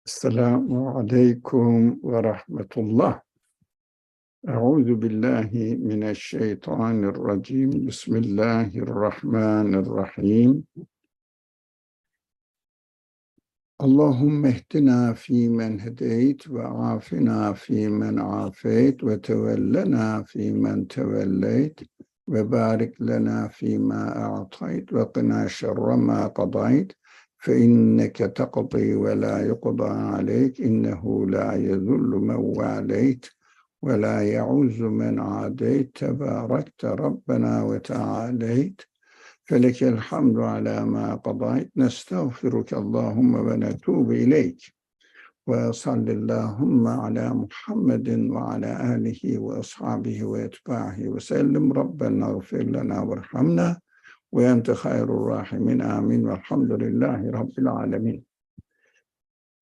Assalamu alaikum wa rahmatullah. A'udhu billahi minash shaitanir rajim. Bismillahir rahmanir rahim. Allahumma ihdina fi man hadayt wa afina fi man afayt wa tawallana fi man tawallayt wa barik lana fi ma a'tayt wa qina sharra ma qadayt. فإنك تقضي ولا يقضى عليك إنه لا يذل من واليت ولا يعز من عاديت تباركت ربنا وتعاليت فلك الحمد على ما قضيت نستغفرك اللهم ونتوب إليك وصل اللهم على محمد وعلى آله وأصحابه وأتباعه وسلم ربنا اغفر لنا وارحمنا وأنت خير الراحمين آمين والحمد لله رب العالمين.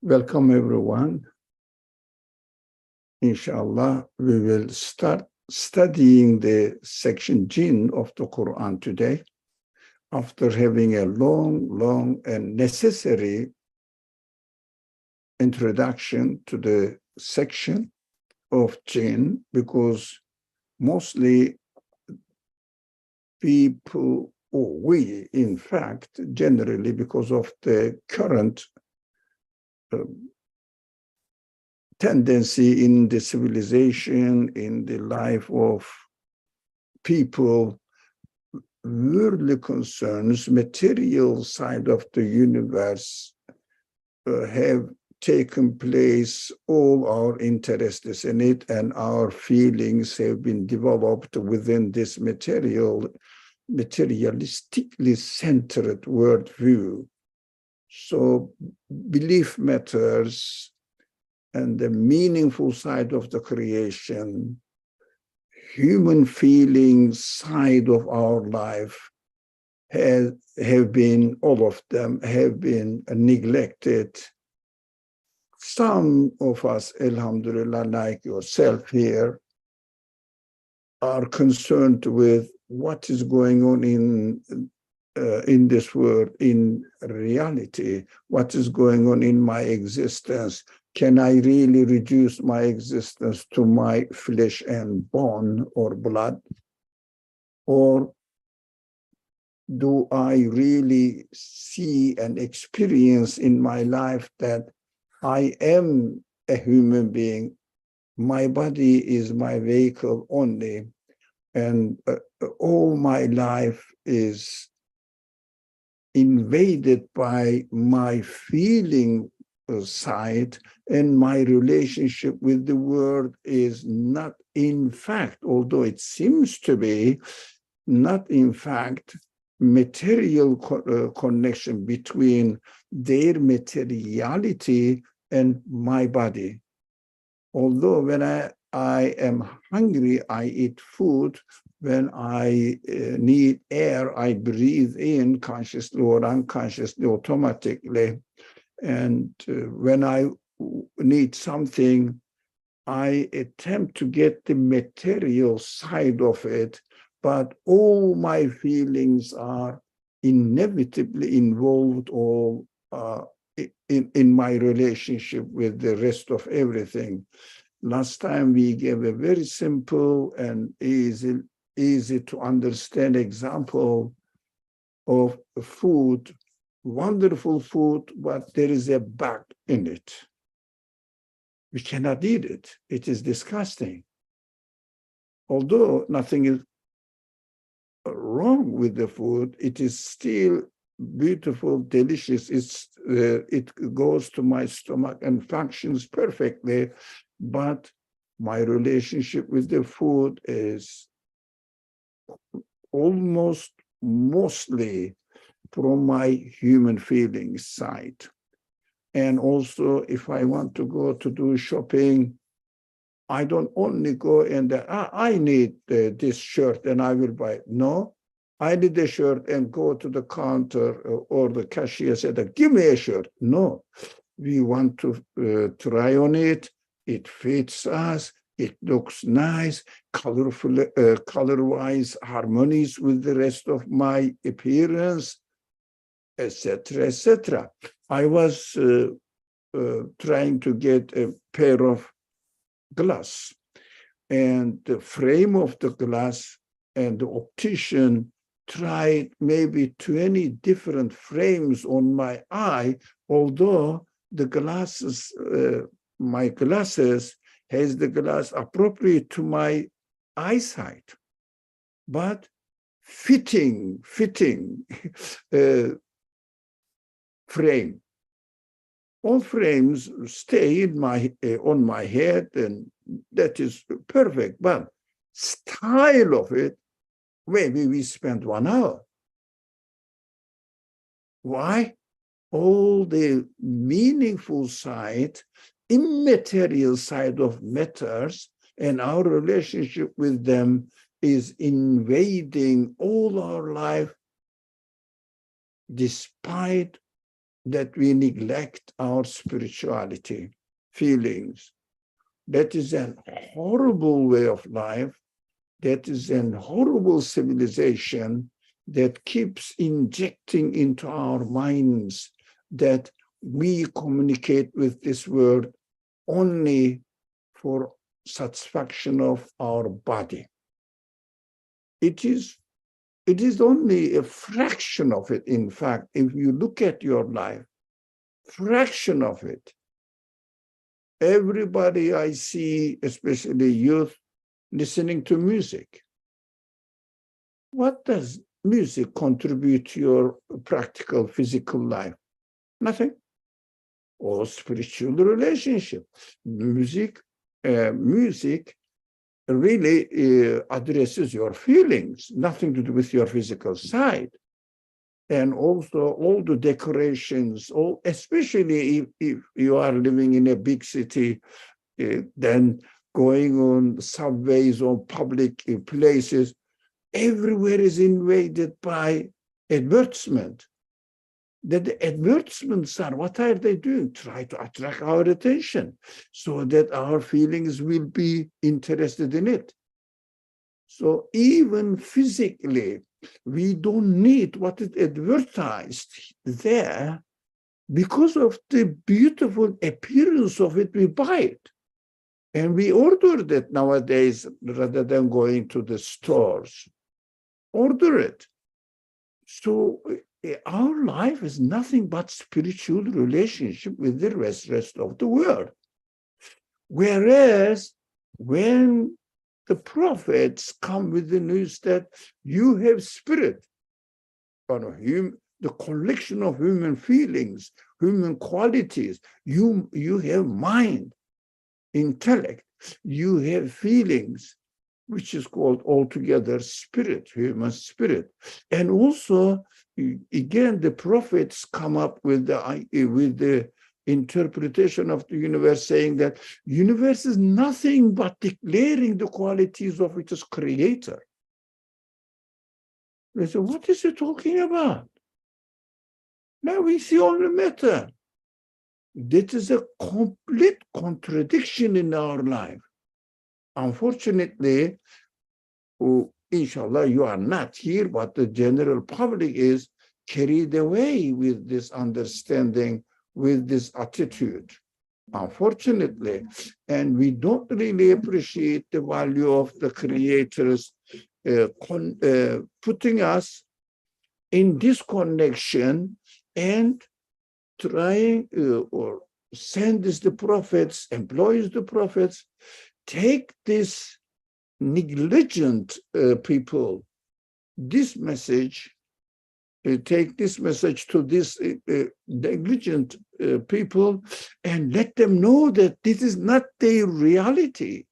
Welcome everyone. Inshallah, we will start studying the section Jinn of the Qur'an today after having a long and necessary introduction to the section of Jinn, because mostly people, or we, in fact, generally, because of the current tendency in the civilization, in the life of people, worldly concerns, material side of the universe have taken place. All our interests in it and our feelings have been developed within this materialistically centered worldview. So belief matters, and the meaningful side of the creation, human feelings side of our life have been, all of them have been neglected. Some of us, alhamdulillah, like yourself here, are concerned with what is going on in this world, in reality, what is going on in my existence. Can I really reduce my existence to my flesh and bone or blood? Or do I really see and experience in my life that I am a human being? My body is my vehicle only, and all my life is invaded by my feeling side, and my relationship with the world is not, in fact, although it seems to be, not in fact material connection between their materiality and my body. Although when I am hungry, I eat food. When I need air, I breathe in consciously or unconsciously, automatically. And when I need something, I attempt to get the material side of it, but all my feelings are inevitably involved or in my relationship with the rest of everything. Last time we gave a very simple and easy to understand example of food, wonderful food, but there is a bug in it. We cannot eat it. It is disgusting. Although nothing is wrong with the food, it is still beautiful, delicious. It goes to my stomach and functions perfectly, but my relationship with the food is almost mostly from my human feelings side. And also, if I want to go to do shopping, I don't only go and I need this shirt and I will buy it. No, I need a shirt and go to the counter or the cashier said, give me a shirt. No, we want to try on it. It fits us. It looks nice, colorful, color-wise, harmonies with the rest of my appearance, etc., etc. I was trying to get a pair of glass, and the frame of the glass and the optician tried maybe 20 different frames on my eye, although the glasses, my glasses has the glass appropriate to my eyesight, but fitting frame. All frames stay in on my head, and that is perfect. But style of it, maybe we spent 1 hour. Why? All the meaningful side, immaterial side of matters, and our relationship with them is invading all our life, despite that we neglect our spirituality, feelings. That is a horrible way of life. That is a horrible civilization that keeps injecting into our minds that we communicate with this world only for satisfaction of our body. It is only a fraction of it, in fact, if you look at your life, fraction of it. Everybody I see, especially youth, listening to music. What does music contribute to your practical physical life? Nothing. Or spiritual relationship. Music really addresses your feelings, nothing to do with your physical side. And also all the decorations, especially if you are living in a big city, then going on subways or public places, everywhere is invaded by advertisement. That the advertisements are, what are they doing? Try to attract our attention so that our feelings will be interested in it. So even physically, we don't need what is advertised there. Because of the beautiful appearance of it, we buy it. And we order that nowadays rather than going to the stores. Order it. So our life is nothing but spiritual relationship with the rest of the world. Whereas when the prophets come with the news that you have spirit, the collection of human feelings, human qualities, you have mind, intellect, you have feelings, which is called altogether spirit, human spirit. And also, again, the prophets come up with the interpretation of the universe, saying that universe is nothing but declaring the qualities of its creator. They say, what is he talking about? Now we see only matter. That is a complete contradiction in our life. Unfortunately, inshallah, you are not here, but the general public is carried away with this understanding, with this attitude, unfortunately. And we don't really appreciate the value of the creators putting us in disconnection and trying or send us the prophets, employs the prophets, take this negligent people, this message, take this message to this negligent people and let them know that this is not their reality.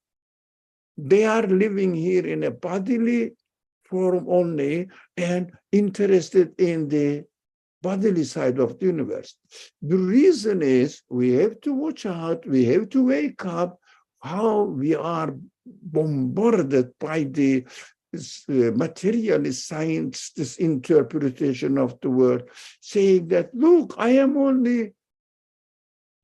They are living here in a bodily form only and interested in the bodily side of the universe. The reason is we have to watch out, we have to wake up how we are bombarded by the materialist science, this interpretation of the world, saying that, look, I am only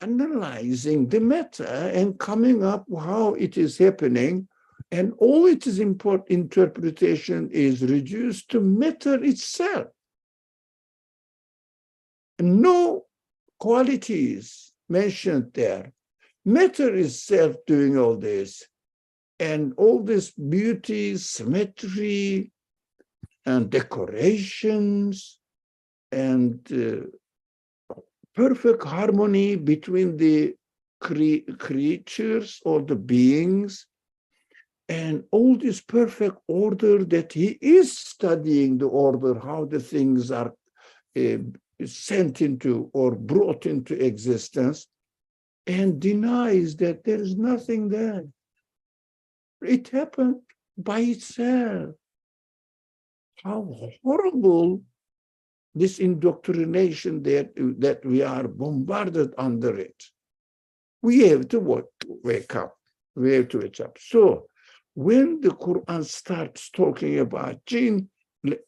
analyzing the matter and coming up how it is happening, and all it is important interpretation is reduced to matter itself. No qualities, mentioned there. Matter is self doing all this. And all this beauty, symmetry, and decorations, and perfect harmony between the creatures or the beings, and all this perfect order that he is studying the order, how the things are sent into or brought into existence, and denies that there is nothing there. It happened by itself. How horrible this indoctrination that we are bombarded under it. We have to wake up. We have to wake up. So when the Quran starts talking about jinn,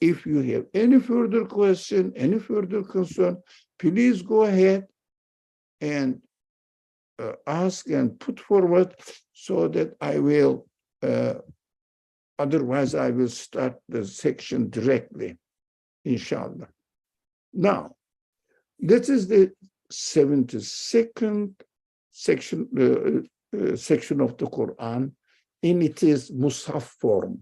if you have any further question, any further concern, please go ahead and ask and put forward so that I will, otherwise I will start the section directly, inshallah. Now, this is the 72nd section, section of the Quran, and it is Musaf form.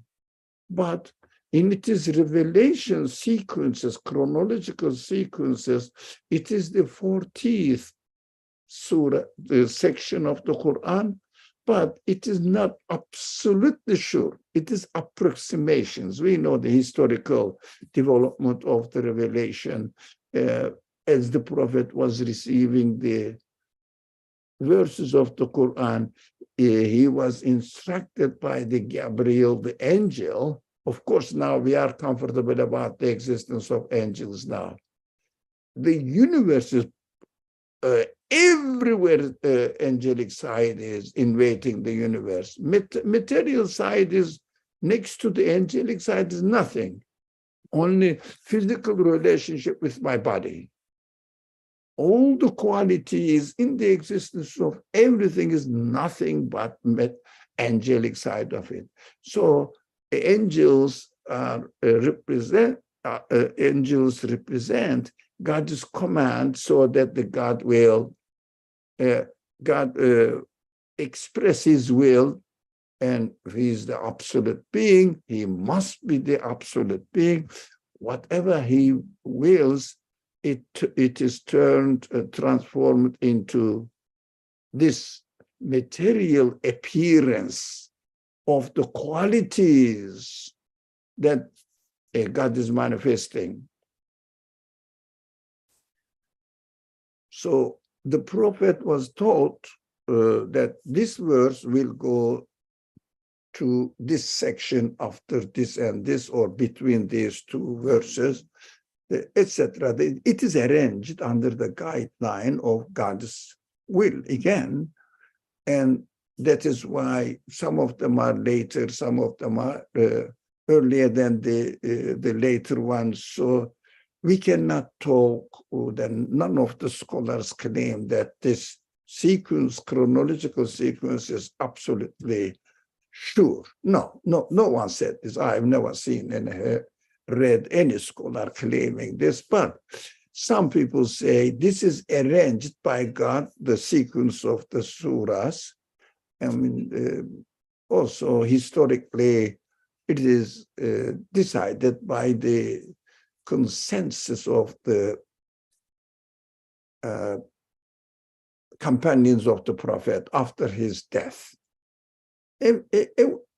But in its revelation sequences, chronological sequences, it is the 40th surah, the section of the Quran, but it is not absolutely sure. It is approximations. We know the historical development of the revelation as the Prophet was receiving the verses of the Quran. He was instructed by the Gabriel, the angel. Of course, now we are comfortable about the existence of angels now. The universe is everywhere. Angelic side is invading the universe. Material side is next to the angelic side is nothing. Only physical relationship with my body. All the qualities in the existence of everything is nothing but angelic side of it. So angels represent God's command, so that the God will express his will, and he is the absolute being. He must be the absolute being. Whatever he wills, it is transformed into this material appearance of the qualities that God is manifesting. So the Prophet was taught that this verse will go to this section after this and this, or between these two verses, etc. It is arranged under the guideline of God's will again, and that is why some of them are later, some of them are earlier than the later ones. So we cannot talk, none of the scholars claim that this sequence, chronological sequence, is absolutely sure. No one said this. I've never seen and read any scholar claiming this, but some people say this is arranged by God, the sequence of the surahs. I mean, also historically, it is decided by the consensus of the companions of the Prophet after his death. A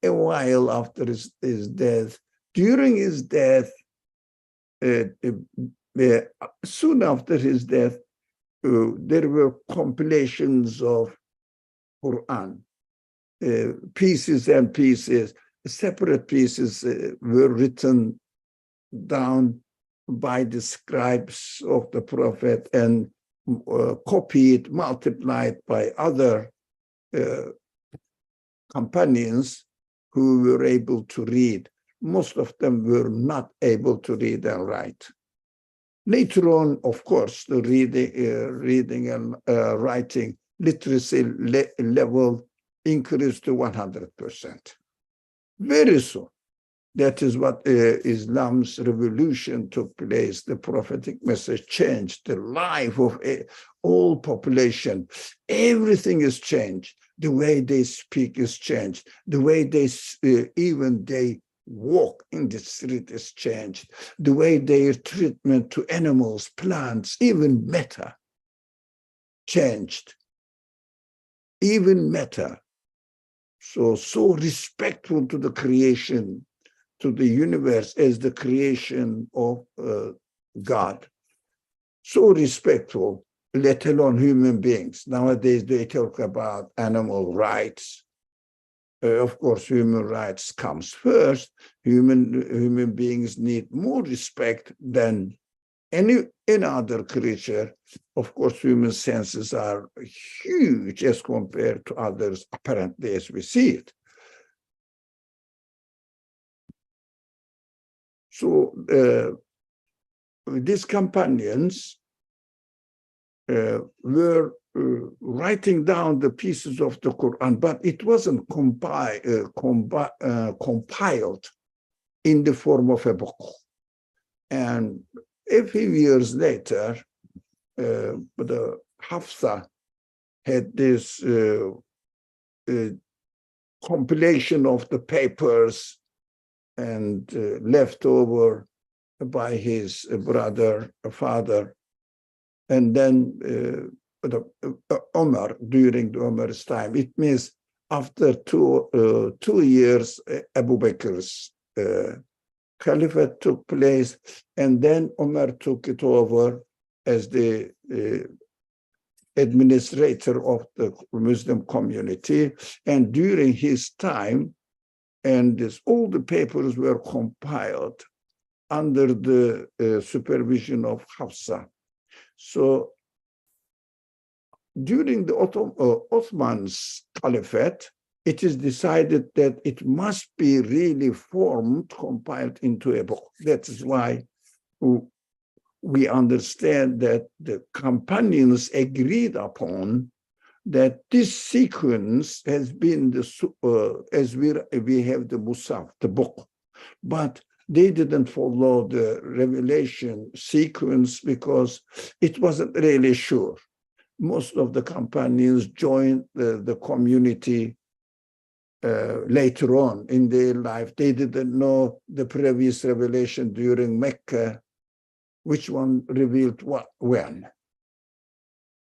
while after his death, during his death, soon after his death, there were compilations of Qur'an, pieces and pieces, separate pieces were written down by the scribes of the Prophet and copied, multiplied by other companions who were able to read. Most of them were not able to read and write. Later on, of course, the reading and writing literacy level increased to 100%. Very soon. That is what Islam's revolution took place. The prophetic message changed the life of all population. Everything is changed. The way they speak is changed. The way they even they walk in the street is changed. The way their treatment to animals, plants, even matter changed. Even matter. So respectful to the creation, to the universe as the creation of God. So respectful, let alone human beings. Nowadays they talk about animal rights. Of course, human rights comes first. Human beings need more respect than any other creature. Of course, human senses are huge as compared to others, apparently, as we see it. So these companions were writing down the pieces of the Quran, but it wasn't compiled in the form of a book. And a few years later, the Hafsa had this compilation of the papers and left over by his father. And then Omar, during the Omar's time, it means after 2 years, Abu Bakr's caliphate took place, and then Omar took it over as the administrator of the Muslim community. And during his time, and all the papers were compiled under the supervision of Hafsa. So during the Ottoman's caliphate, it is decided that it must be really formed, compiled into a book. That is why we understand that the companions agreed upon that this sequence has been as we have the Musaf, the book, but they didn't follow the revelation sequence because it wasn't really sure. Most of the companions joined the community later on in their life. They didn't know the previous revelation during Mecca, which one revealed what, when.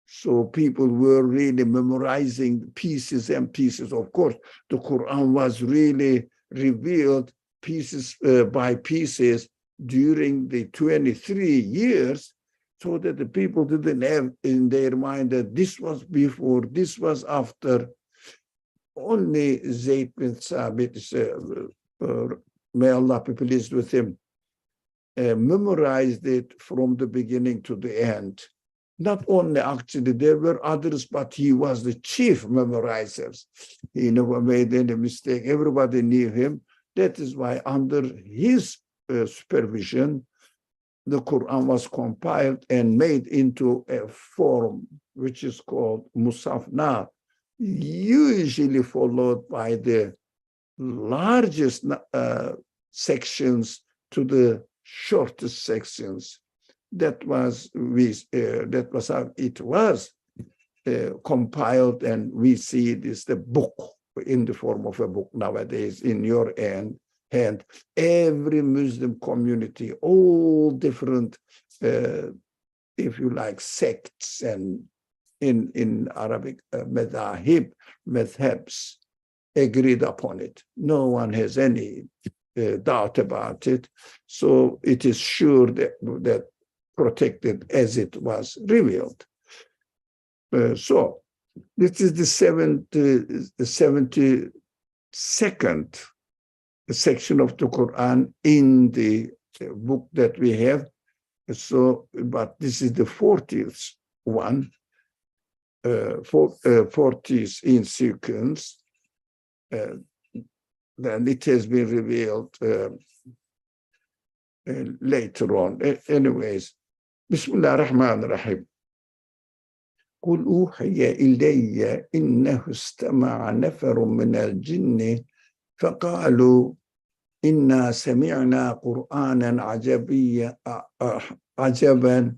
So people were really memorizing pieces and pieces. Of course, the Quran was really revealed pieces by pieces during the 23 years, so that the people didn't have in their mind that this was before, this was after. Only Zayd bin Thabit, may Allah be pleased with him, memorized it from the beginning to the end. Not only actually, there were others, but he was the chief memorizer. He never made any mistake. Everybody knew him. That is why under his supervision, the Quran was compiled and made into a form which is called Musaf now, usually followed by the largest sections to the shortest sections. That was how it was compiled, and we see it is the book in the form of a book nowadays in your hand. Every Muslim community, all different, if you like, sects, and in Arabic, madhabs agreed upon it. No one has any doubt about it. So it is sure that protected as it was revealed. So this is the 72nd section of the Quran in the book that we have. So, but this is the 40th one, 40th in sequence. Then it has been revealed later on. Anyways, Bismillah ar-Rahman ar-Rahim. قل أوحي إلي إنه استمع نفر من الجن فقالوا إنا سمعنا قرآنا عجبيا عجبا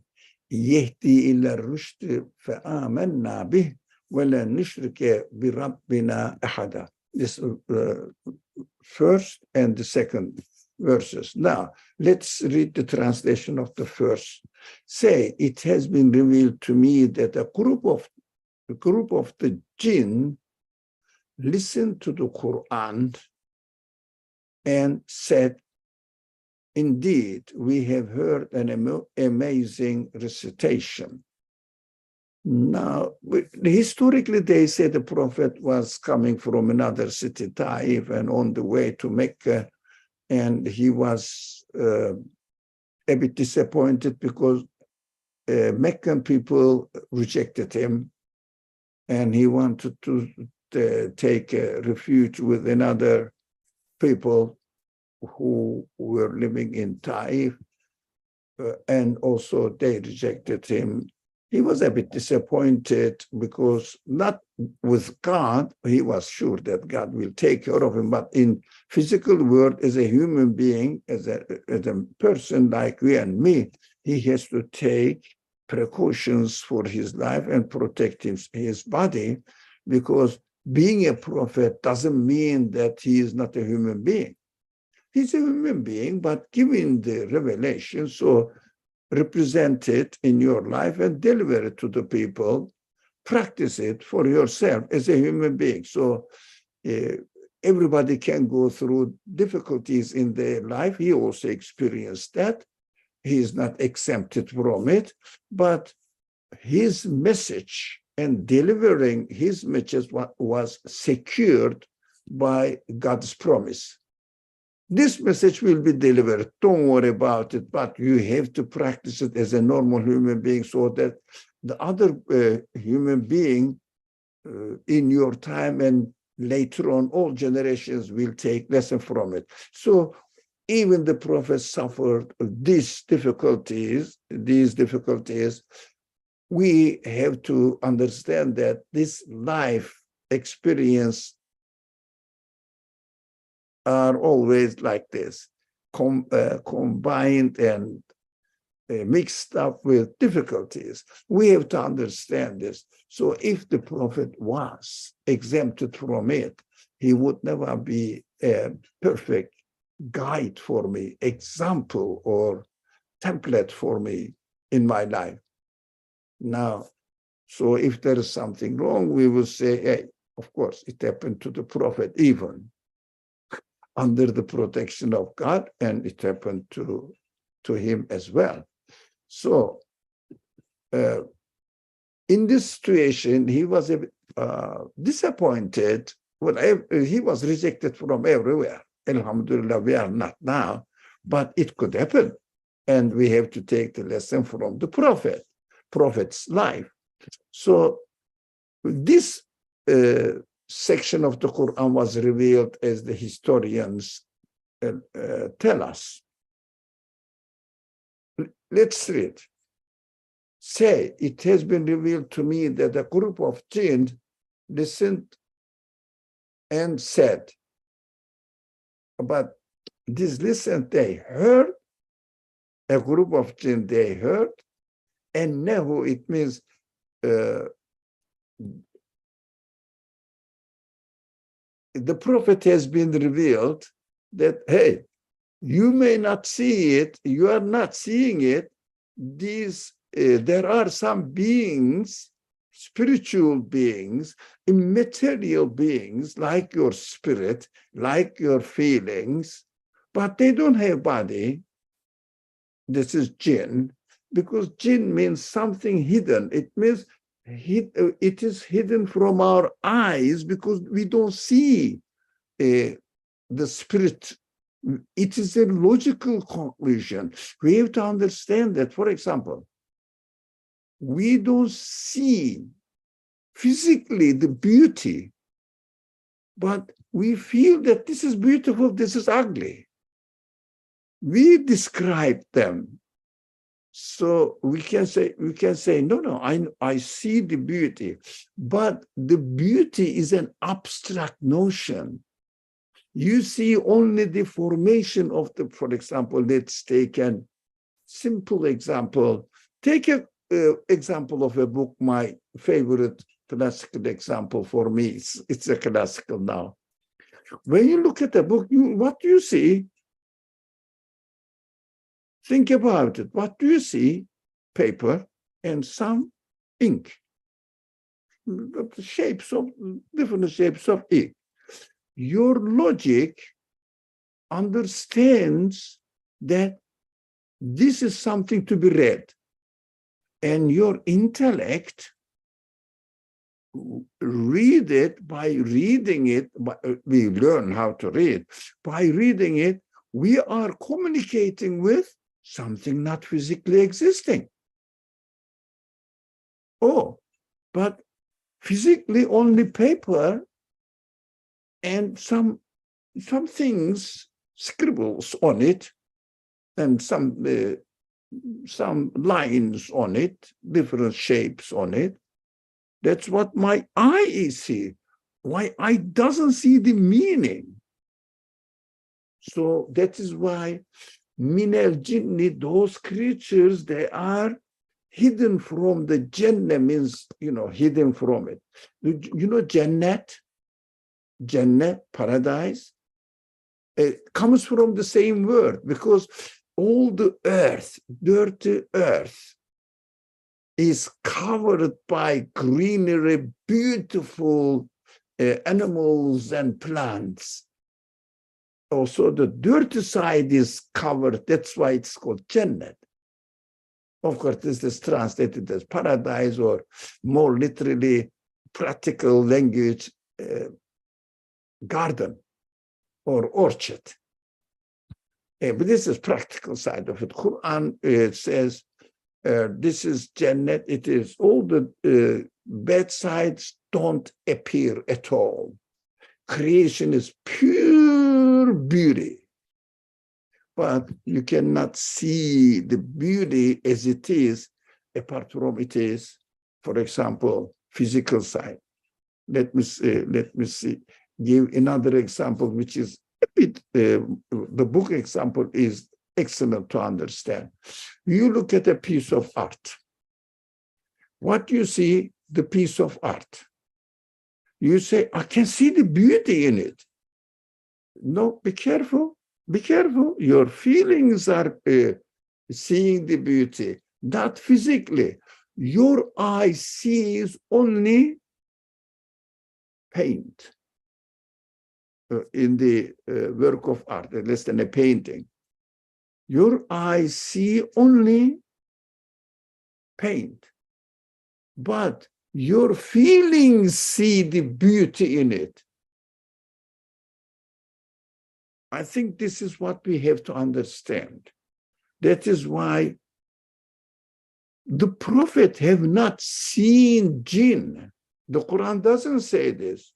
يهدي إلى الرشد فآمنا به ولن نشرك بربنا أحدا. This first and the second verses. Now, let's read the translation of the first. Say, it has been revealed to me that a group of the Jinn listened to the Qur'an and said, indeed, we have heard an amazing recitation. Now, historically, they say the Prophet was coming from another city, Taif, and on the way to Mecca, and he was a bit disappointed because Meccan people rejected him, and he wanted to take refuge with another people who were living in Taif, and also they rejected him. He was a bit disappointed because not with God, he was sure that God will take care of him, but in physical world, as a human being, as a person like you and me, he has to take precautions for his life and protect his body, because being a prophet doesn't mean that he is not a human being. He's a human being, but given the revelation, so represent it in your life and deliver it to the people, practice it for yourself as a human being. So everybody can go through difficulties in their life. He also experienced that. He is not exempted from it, but his message and delivering his message was secured by God's promise. This message will be delivered. Don't worry about it, but you have to practice it as a normal human being so that the other human being in your time and later on, all generations will take lesson from it. So even the Prophet suffered these difficulties, we have to understand that this life experience are always like this, combined and mixed up with difficulties. We have to understand this. So if the Prophet was exempted from it, he would never be a perfect guide for me, example or template for me in my life. Now, so if there is something wrong, we will say, hey, of course, it happened to the Prophet even under the protection of God, and it happened to him as well. So in this situation, he was a bit, disappointed. Well, he was rejected from everywhere. Alhamdulillah, we are not now, but it could happen. And we have to take the lesson from the Prophet's life. So this section of the Quran was revealed as the historians tell us. Let's read. Say, it has been revealed to me that a group of Jinn listened and said, but this listen, they heard, a group of Jinn, they heard, and now it means the Prophet has been revealed that, hey, you may not see it, you are not seeing it. These, there are some beings, spiritual beings, immaterial beings, like your spirit, like your feelings, but they don't have body. This is Jinn, because Jinn means something hidden. It means it is hidden from our eyes because we don't see the spirit. It is a logical conclusion. We have to understand that, for example, we don't see physically the beauty, but we feel that this is beautiful, this is ugly. We describe them. So we can say, no, I see the beauty, but the beauty is an abstract notion. You see only the formation of the, for example, let's take a simple example. Take a example of a book, my favorite classical example for me. It's a classical now. When you look at a book, what do you see? Think about it. What do you see? Paper and some ink. Different shapes of ink. Your logic understands that this is something to be read. And your intellect read it by reading it. We learn how to read. By reading it, we are communicating with something not physically existing. Oh, but physically only paper and some things, scribbles on it, and some lines on it, different shapes on it. That's what my eye see. My eye doesn't see the meaning. So that is why minel jinni, those creatures, they are hidden from the Jannah, means, hidden from it. You know Jannah, paradise, it comes from the same word, because all the earth, dirty earth, is covered by greenery, beautiful animals and plants. Also, the dirty side is covered. That's why it's called Jannah. Of course, this is translated as paradise, or more literally, practical language, garden or orchard. But this is practical side of it. Qur'an says this is Jannah. It is all the bad sides don't appear at all. Creation is pure beauty. But you cannot see the beauty as it is, apart from it is, for example, physical side. Let me see. Give another example, which is a bit, the book example is excellent to understand. You look at a piece of art. What do you see? The piece of art. You say, I can see the beauty in it. No, be careful. Be careful. Your feelings are seeing the beauty, not physically. Your eye sees only paint in the work of art, less than a painting. Your eye see only paint, but your feelings see the beauty in it. I think this is what we have to understand. That is why the prophet have not seen jinn. The Quran doesn't say this.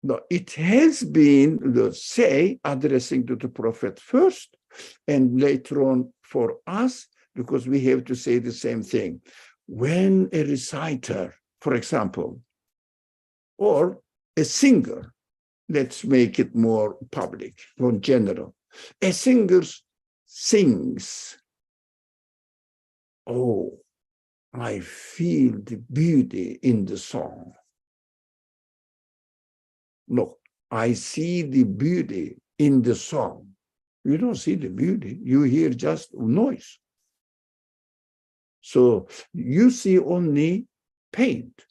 No, it has been, let's say, addressing to the prophet first, and later on for us, because we have to say the same thing. When a reciter, for example, or a singer, let's make it more public, more general. A singer sings. Oh, I feel the beauty in the song. Look, I see the beauty in the song. You don't see the beauty. You hear just noise. So you see only paint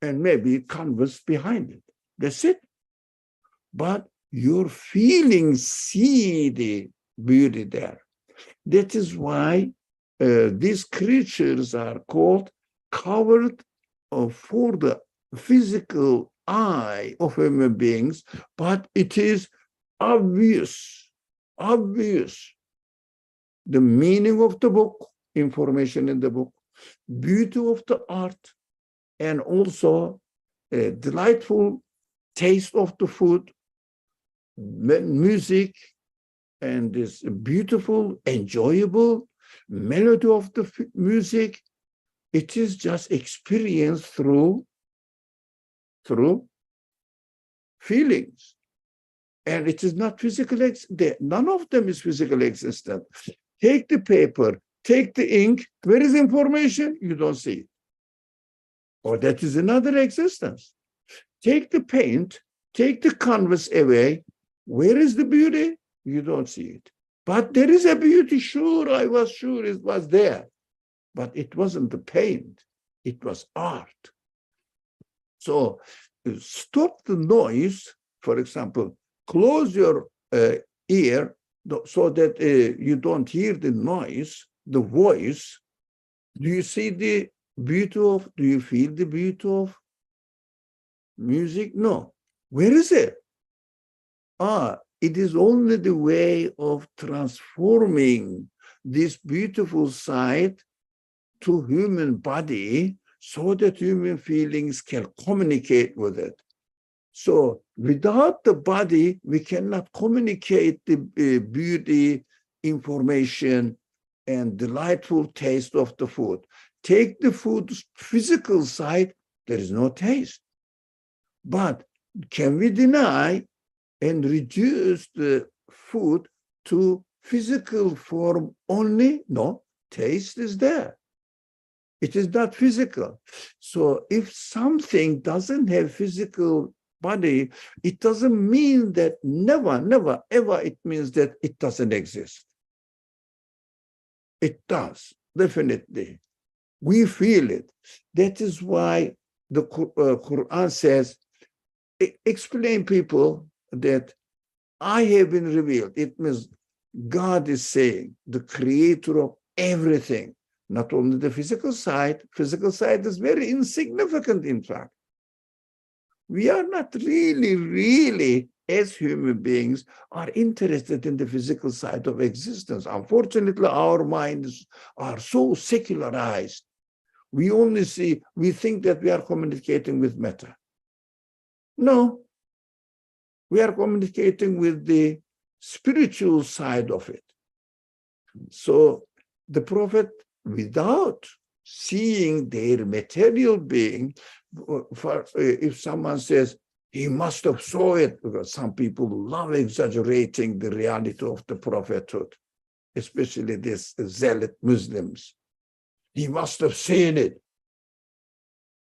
and maybe canvas behind it. That's it. But your feelings see the beauty there. That is why these creatures are called covered for the physical eye of human beings, but it is obvious. The meaning of the book, information in the book, beauty of the art, and also a delightful taste of the food, music, and this beautiful, enjoyable melody of the music. It is just experienced through feelings. And it is not physical, none of them is physically existent. Take the paper, take the ink, where is information? You don't see it. Or that is another existence. Take the paint, take the canvas away, where is the beauty? You don't see it. But there is a beauty, sure, I was sure it was there. But it wasn't the paint, it was art. So stop the noise, for example, close your ear so that you don't hear the noise, the voice. Do you see the beauty of, do you feel the beauty of music? No. Where is it? It is only the way of transforming this beautiful sight to human body so that human feelings can communicate with it. So without the body, we cannot communicate the beauty, information, and delightful taste of the food. Take the food's physical side, there is no taste. But can we deny and reduce the food to physical form only? No, taste is there. It is not physical. So if something doesn't have physical body, it doesn't mean that never, ever, it means that it doesn't exist. It does, definitely. We feel it. That is why the Qur'an says, explain people that I have been revealed. It means God is saying, the creator of everything, not only the physical side is very insignificant, in fact. We are not really, as human beings, are interested in the physical side of existence. Unfortunately, our minds are so secularized. We think that we are communicating with matter. No, we are communicating with the spiritual side of it. So the Prophet, without seeing their material being, if someone says, he must have saw it, because some people love exaggerating the reality of the prophethood, especially these zealot Muslims. He must have seen it.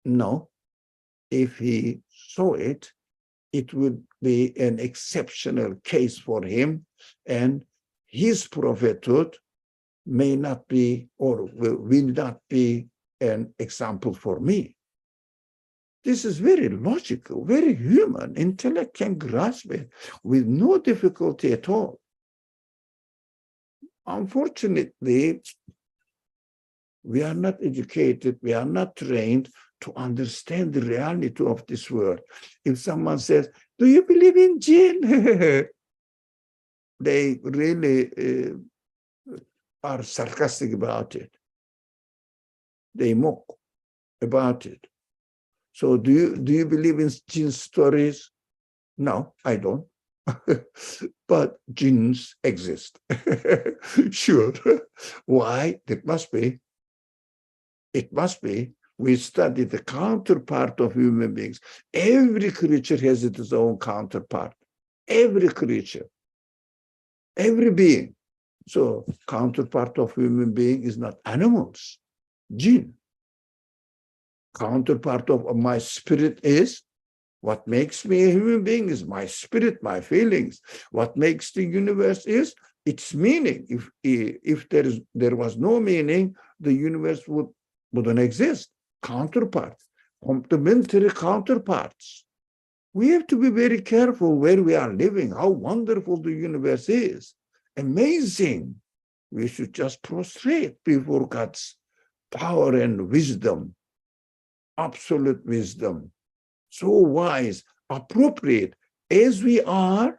No, if he saw it, it would be an exceptional case for him, and his prophethood may not be or will not be an example for me. This is very logical, very human. Intellect can grasp it with no difficulty at all. Unfortunately, we are not educated, we are not trained to understand the reality of this world. If someone says, do you believe in Jinn? They really are sarcastic about it. They mock about it. So do you believe in Jinn stories? No, I don't. But jinns exist. Sure. Why? It must be. It must be. We study the counterpart of human beings. Every creature has its own counterpart. Every creature. Every being. So counterpart of human being is not animals. Jinn. Counterpart of my spirit is, what makes me a human being is my spirit, my feelings. What makes the universe is its meaning. If there was no meaning, the universe wouldn't exist. Counterparts, complementary counterparts. We have to be very careful where we are living, how wonderful the universe is. Amazing. We should just prostrate before God's power and wisdom, absolute wisdom. So wise, appropriate, as we are,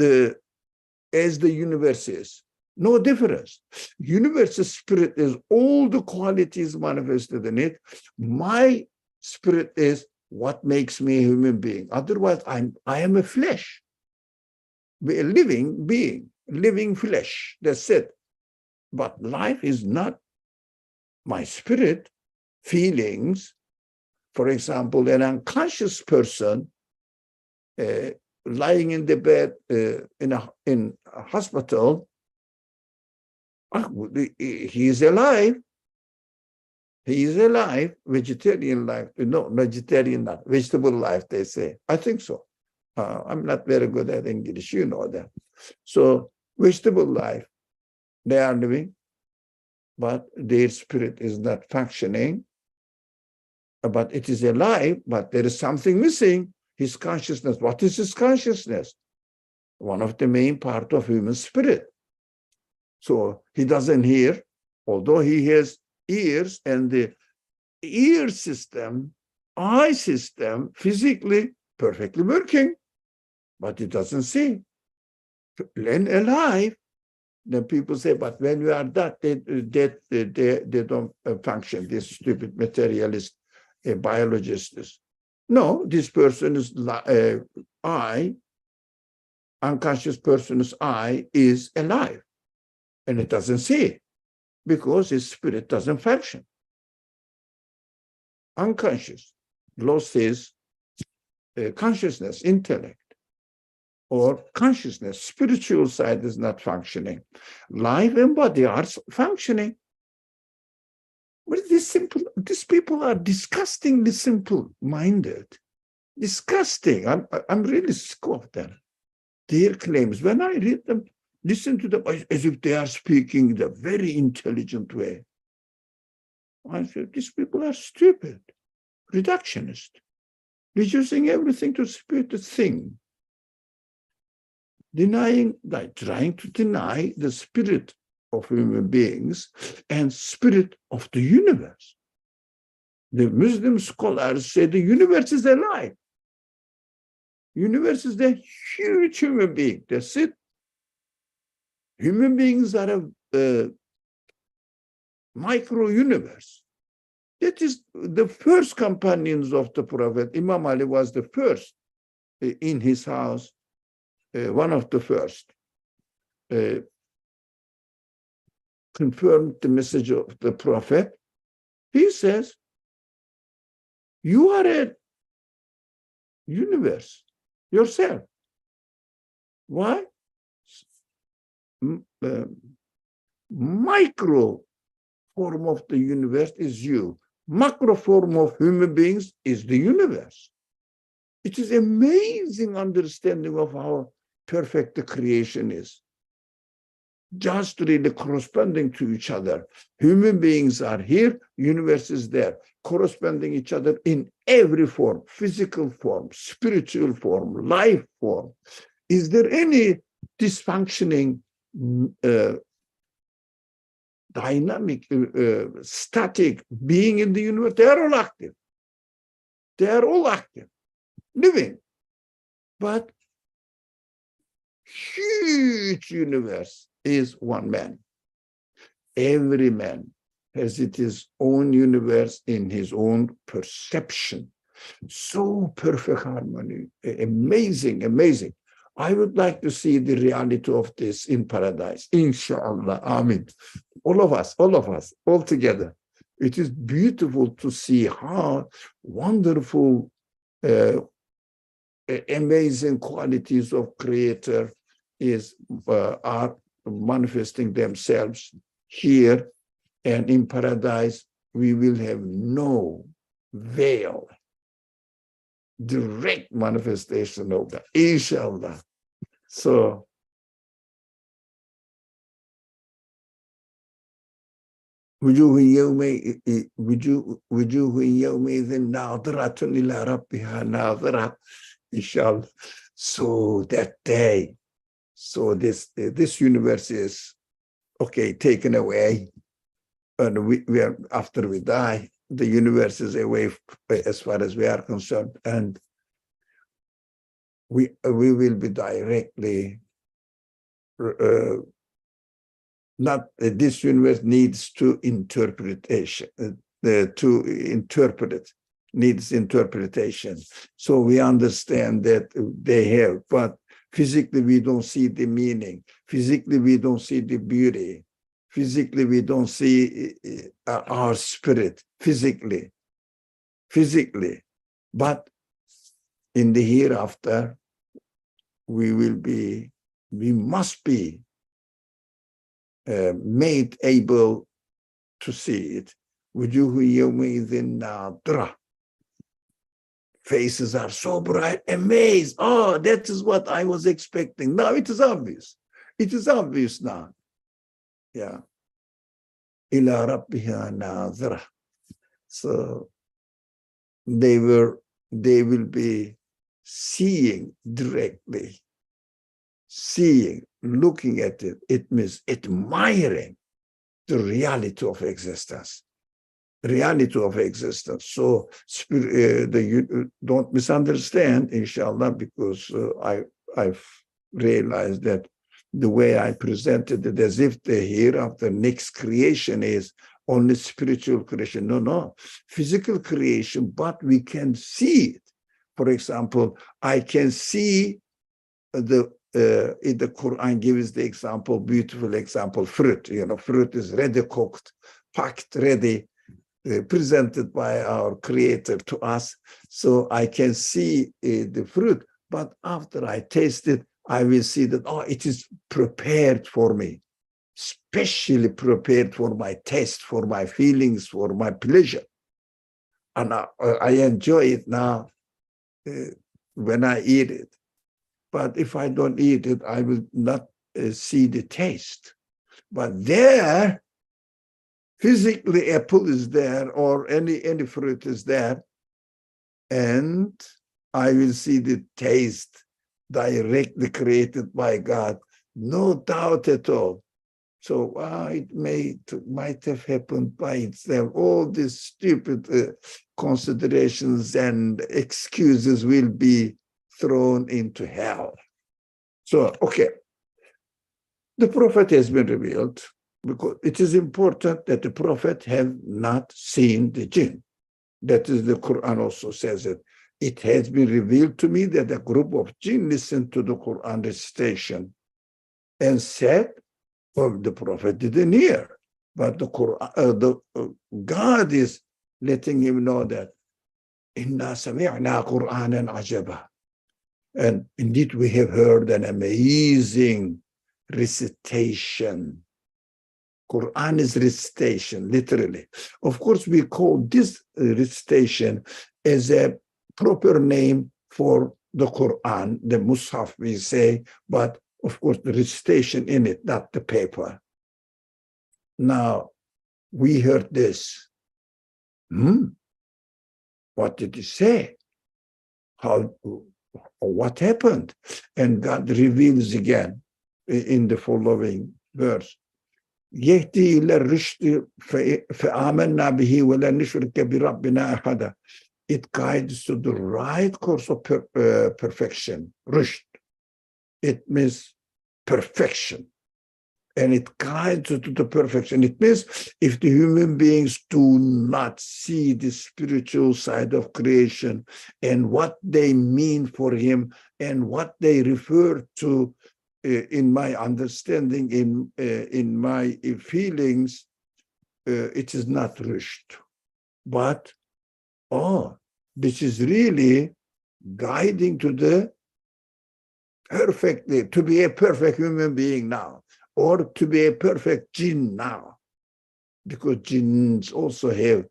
as the universe is. No difference. Universe's spirit is all the qualities manifested in it. My spirit is what makes me a human being. Otherwise, I am a flesh, a living being, living flesh. That's it. But life is not my spirit, feelings. For example, an unconscious person lying in the bed in a hospital, he is alive. He is alive, vegetarian life. No, vegetarian not, vegetable life, they say. I think so. I'm not very good at English, you know that. So vegetable life, they are living, but their spirit is not functioning. But it is alive, but there is something missing. His consciousness. What is his consciousness? One of the main part of human spirit. So he doesn't hear, although he has ears, and the ear system, eye system, physically perfectly working, but he doesn't see. When alive, then people say, but when we are that, they don't function. This stupid materialist biologist. No, this person is unconscious person's eye is alive, and it doesn't see because his spirit doesn't function. Unconscious, lost his consciousness, intellect, or consciousness, spiritual side is not functioning. Life and body are functioning. But these people are disgustingly simple-minded. Disgusting. I'm really sick of them. Their claims, when I read them, listen to them as if they are speaking in a very intelligent way. I said, these people are stupid, reductionist, reducing everything to spiritual thing, trying to deny the spirit of human beings and spirit of the universe. The Muslim scholars say the universe is alive. Universe is a huge human being. That's it. Human beings are a micro-universe. That is the first companions of the Prophet. Imam Ali was the first in his house, one of the first. Confirmed the message of the Prophet. He says, you are a universe yourself. Why? Micro form of the universe is you. Macro form of human beings is the universe. It is amazing understanding of how perfect the creation is. Just really corresponding to each other. Human beings are here, universe is there, corresponding each other in every form, physical form, spiritual form, life form. Is there any dysfunctioning, dynamic, static being in the universe? They are all active. They are all active, living. But huge universe is one man. Every man has his own universe in his own perception. So perfect harmony, amazing, amazing. I would like to see the reality of this in paradise. Inshallah, Amin. All of us, all together. It is beautiful to see how wonderful, amazing qualities of Creator are manifesting themselves here, and in paradise we will have no veil, direct manifestation of that, inshallah. So وجوه يومئذ ناظرة إلى ربها ناظرة, inshallah. So that day, so this universe is taken away, and we are, after we die, the universe is away as far as we are concerned, and we will be directly not this universe needs to interpretation, needs interpretation. So we understand that they have, but physically we don't see the meaning. Physically we don't see the beauty. Physically we don't see our spirit, physically. But in the hereafter, we must be made able to see it. Faces are so bright, amazed. Oh, that is what I was expecting. Now it is obvious. It is obvious now. Yeah. Ila rabbiha nadhira. So they will be seeing directly, looking at it. It means admiring the reality of existence. So don't misunderstand, inshallah, because I've realized that the way I presented it as if the hereafter next creation is only spiritual creation. No, physical creation, but we can see it. For example, I can see in the Quran gives the example, beautiful example, fruit. Fruit is ready cooked, packed, ready, presented by our Creator to us. So I can see the fruit, but after I taste it, I will see that, it is prepared for me, specially prepared for my taste, for my feelings, for my pleasure. And I enjoy it now when I eat it. But if I don't eat it, I will not see the taste. But there, physically, apple is there, or any fruit is there, and I will see the taste directly created by God, no doubt at all. So it might have happened by itself. All these stupid considerations and excuses will be thrown into hell. So, okay, the prophet has been revealed, because it is important that the prophet have not seen the jinn. That is, the Quran also says it. It has been revealed to me that a group of jinn listened to the Quran recitation and said, well, the prophet didn't hear. But the Quran, God is letting him know that Inna sami'na Qur'anan ajaba. And indeed, we have heard an amazing recitation. Quran is recitation, literally. Of course, we call this recitation as a proper name for the Quran, the Mus'haf, we say, but of course, the recitation in it, not the paper. Now, we heard this. What did he say? What happened? And God reveals again in the following verse. يهدي إلى الرشد فآمنا به ولا نشرك بربنا أحدا. It guides to the right course of perfection. Rushd. It means perfection. And it guides to the perfection. It means if the human beings do not see the spiritual side of creation and what they mean for him and what they refer to in my understanding, in my feelings, it is not rushed. But, this is really guiding to the perfectly, to be a perfect human being now, or to be a perfect jinn now, because jinns also have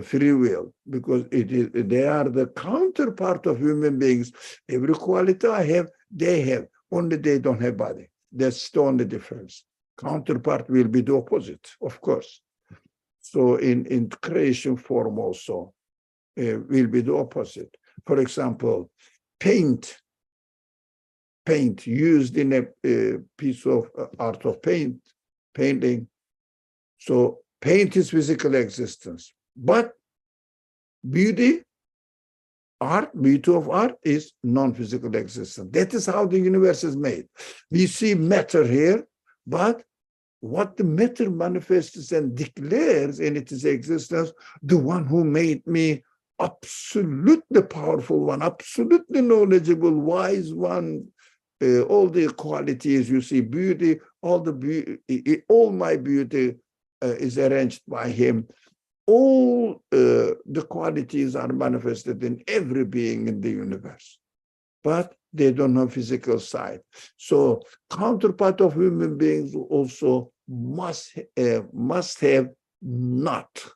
free will, because they are the counterpart of human beings. Every quality I have, they have, only they don't have body. That's the only difference. Counterpart will be the opposite, of course. So in creation form also will be the opposite. For example, paint used in a piece of art of painting. So paint is physical existence, but beauty of art is non-physical existence. That is how the universe is made. We see matter here, but what the matter manifests and declares in its existence, the one who made me absolutely powerful one, absolutely knowledgeable, wise one, all the qualities you see, beauty, all my beauty is arranged by him. All the qualities are manifested in every being in the universe. but they don't have physical side. So counterpart of human beings also must have not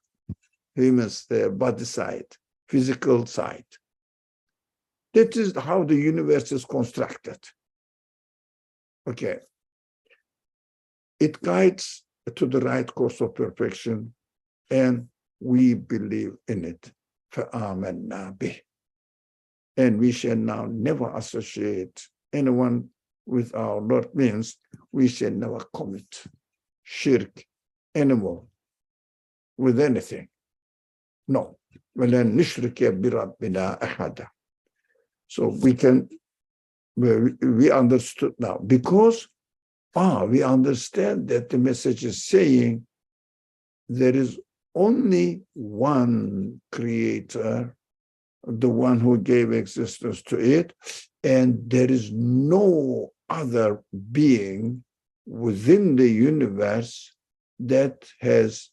human body side, physical side. That is how the universe is constructed. Okay. It guides to the right course of perfection, and we believe in it. فَآمَنَّا بِهِ. And we shall now never associate anyone with our Lord, means we shall never commit shirk anymore with anything. No. وَلَنْ نُشْرِكَ بِرَبِّنَا أَحَدًا. So we understood now, because we understand that the message is saying there is only one creator, the one who gave existence to it, and there is no other being within the universe that has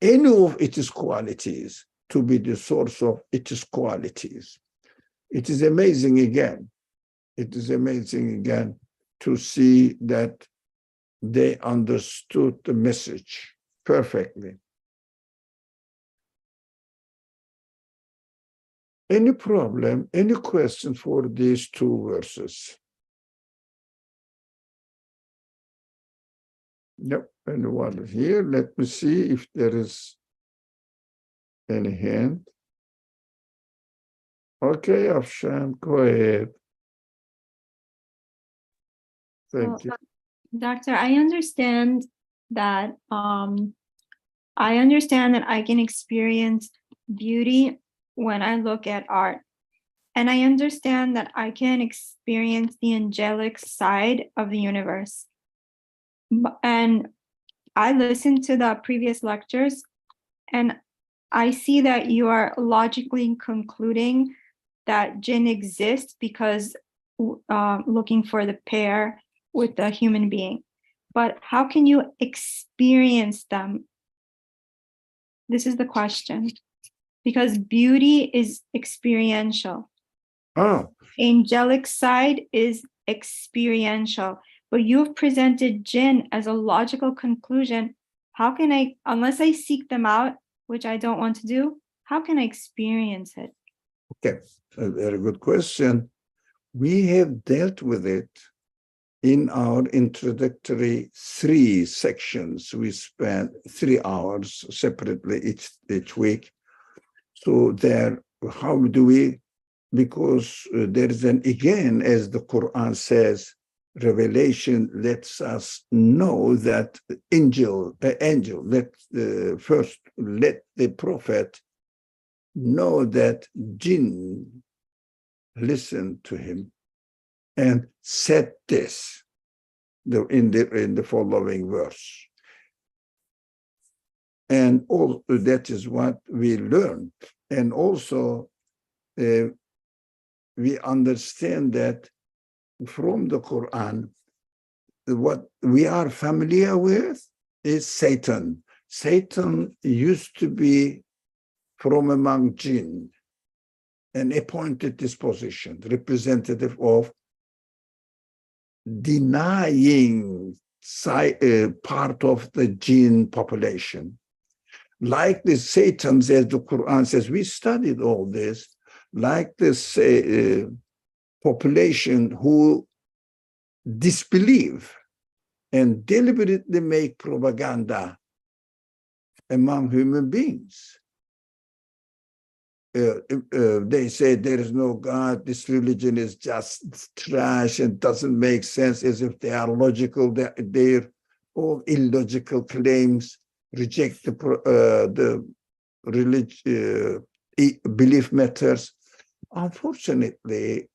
any of its qualities to be the source of its qualities. It is amazing again. It is amazing again to see that they understood the message perfectly. Any problem, any question for these two verses? Yep, anyone here? Let me see if there is any hand. Okay, Afshan, go ahead. Thank you. Doctor, I understand that I can experience beauty when I look at art. And I understand that I can experience the angelic side of the universe. And I listened to the previous lectures, and I see that you are logically concluding that Jinn exists because looking for the pair with the human being. But how can you experience them? This is the question. Because beauty is experiential. Oh. Angelic side is experiential. But you've presented Jinn as a logical conclusion. How can I, unless I seek them out, which I don't want to do, how can I experience it? Okay, a very good question. We have dealt with it in our introductory 3 sections. We spent 3 hours separately each week. So there, how do we, because there is again, as the Qur'an says, revelation lets us know that first let the prophet know that Jinn listened to him and said this in the following verse. And all that is what we learn. And also we understand that from the Quran, what we are familiar with is Satan. Satan used to be from among Jinn, an appointed disposition, representative of denying part of the Jinn population. Like the Satans, as the Quran says, we studied all this, like this population who disbelieve and deliberately make propaganda among human beings. They say there is no God, this religion is just trash and doesn't make sense, as if they are logical. Their all illogical claims reject the belief matters. Unfortunately,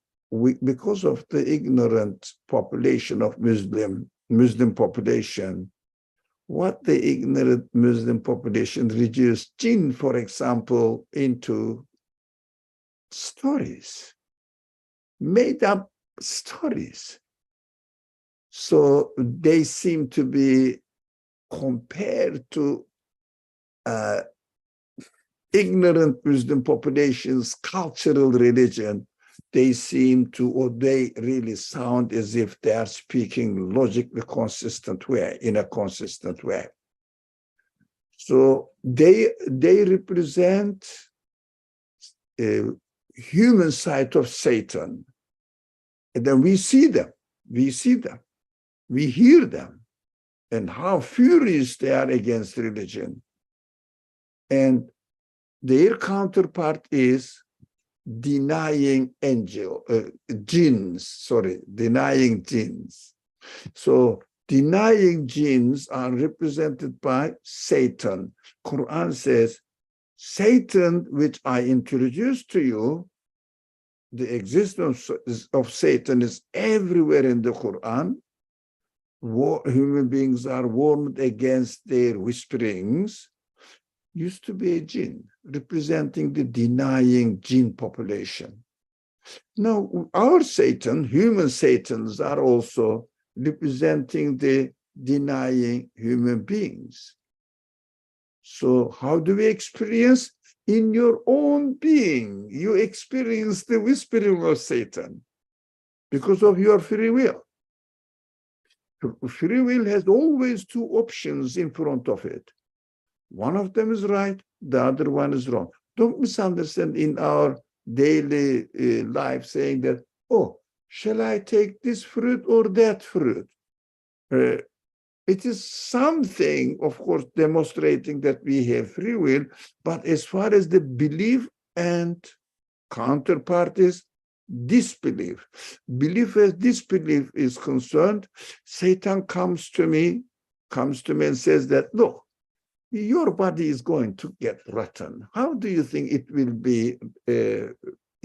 because of the ignorant population of Muslim population, what the ignorant Muslim population reduced Jinn, for example, into stories, made up stories. So they seem to be compared to ignorant Muslim population's cultural religion. they seem to, or they really sound as if they are speaking logically consistent way, in a consistent way. So they represent a human side of Satan. And then we see them, we hear them, and how furious they are against religion. And their counterpart is denying jinns. So denying jinns are represented by Satan. Quran says, Satan, which I introduced to you, the existence of Satan is everywhere in the Quran. Human beings are warned against their whisperings. Used to be a jinn, representing the denying jinn population. Now, our Satan, human Satans, are also representing the denying human beings. So how do we experience? In your own being, you experience the whispering of Satan because of your free will. Free will has always two options in front of it. One of them is right, the other one is wrong. Don't misunderstand in our daily life saying that, oh, shall I take this fruit or that fruit? It is something, of course, demonstrating that we have free will, but as far as the belief and counterpart is disbelief. Belief as disbelief is concerned, Satan comes to me and says that, look, your body is going to get rotten. How do you think it will be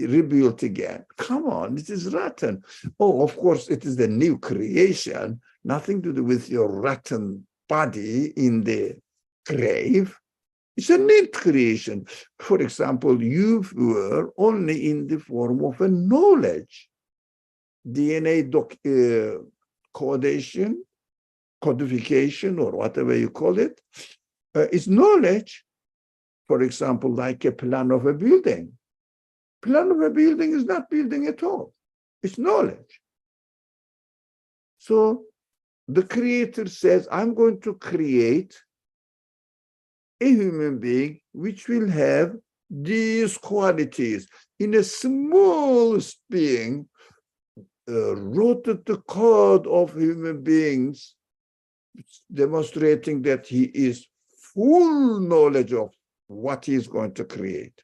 rebuilt again? Come on, it is rotten. Oh, of course, it is the new creation, nothing to do with your rotten body in the grave. It's a new creation. For example, you were only in the form of a knowledge. DNA codification, or whatever you call it, is knowledge. For example, like a plan of a building. Plan of a building is not building at all. It's knowledge. So the Creator says, I'm going to create a human being which will have these qualities. In a smallest being, wrote the code of human beings, demonstrating that he is full knowledge of what he is going to create.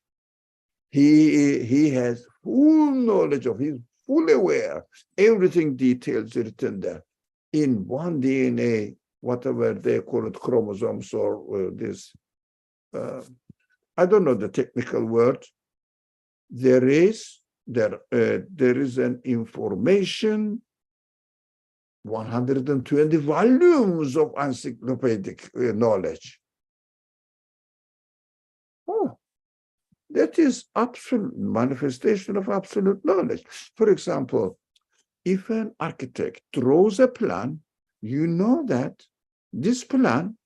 He has full knowledge of, he's fully aware, everything details written there. In one DNA, whatever they call it, chromosomes or this, I don't know the technical word, there is an information, 120 volumes of encyclopedic knowledge. Oh, that is absolute manifestation of absolute knowledge. For example, if an architect draws a plan, you know that this plan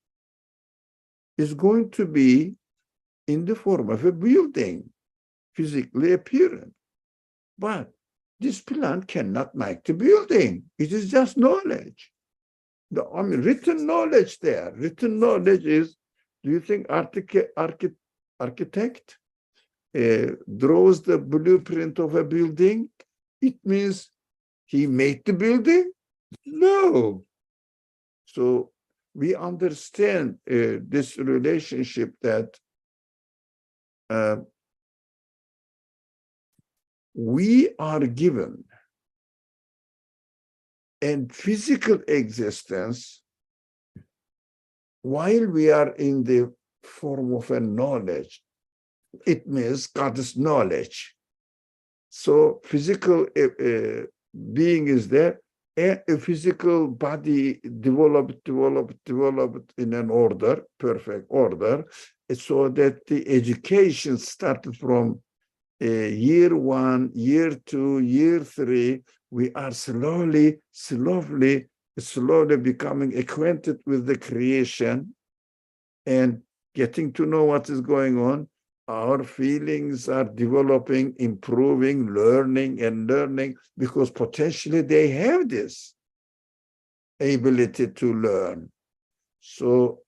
is going to be in the form of a building, physically appearing. But this plan cannot make the building. It is just knowledge. I mean, written knowledge there. Written knowledge is, do you think architect draws the blueprint of a building? It means he made the building? No. So we understand this relationship that we are given a physical existence while we are in the form of a knowledge. It means God's knowledge. So physical being is there, a physical body developed in an order, perfect order, so that the education started from year 1, year 2, year 3. We are slowly becoming acquainted with the creation and getting to know what is going on. Our feelings are developing, improving, learning and learning, because potentially they have this ability to learn. So,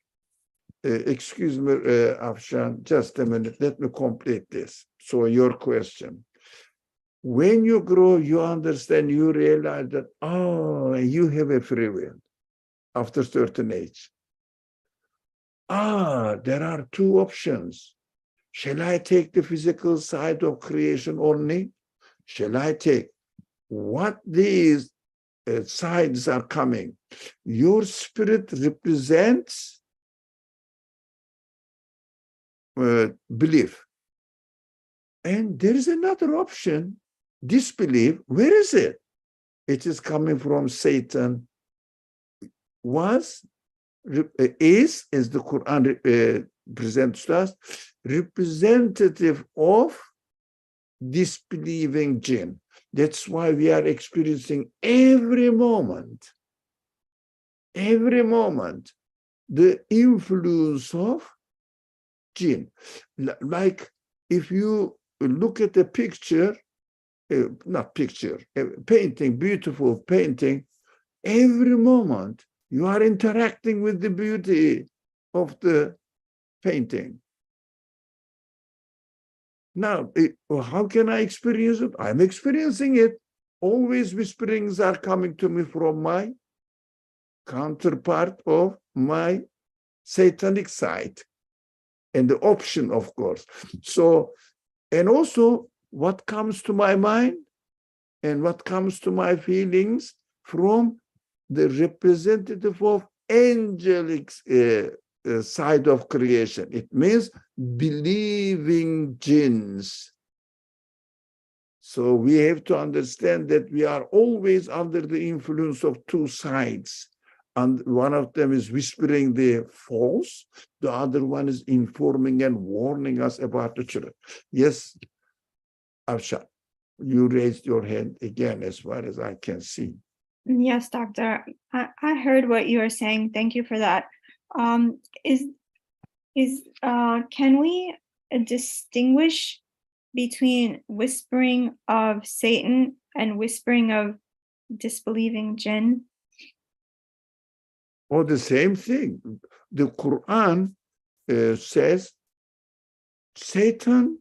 excuse me, Afshan, just a minute. Let me complete this. So your question. When you grow, you understand, you realize that, oh, you have a free will after a certain age. There are two options. Shall I take the physical side of creation only? Shall I take what these sides are coming? Your spirit represents belief. And there is another option, disbelief. Where is it? It is coming from Satan. Is, as the Quran presents to us, representative of disbelieving jinn. That's why we are experiencing every moment, the influence of jinn. Like if you look at a picture, not picture, a painting, beautiful painting, every moment you are interacting with the beauty of the painting. Now, how can I experience it? I'm experiencing it. Always whisperings are coming to me from my counterpart of my satanic side, and the option, of course. So, and also what comes to my mind and what comes to my feelings from the representative of angelic side of creation. It means believing jinns. So we have to understand that we are always under the influence of two sides. And one of them is whispering the false, the other one is informing and warning us about the truth. Yes, Afshan, you raised your hand again as far as I can see. Yes, doctor. I heard what you were saying. Thank you for that. Can we distinguish between whispering of Satan and whispering of disbelieving jinn? Or the same thing. The Quran says Satan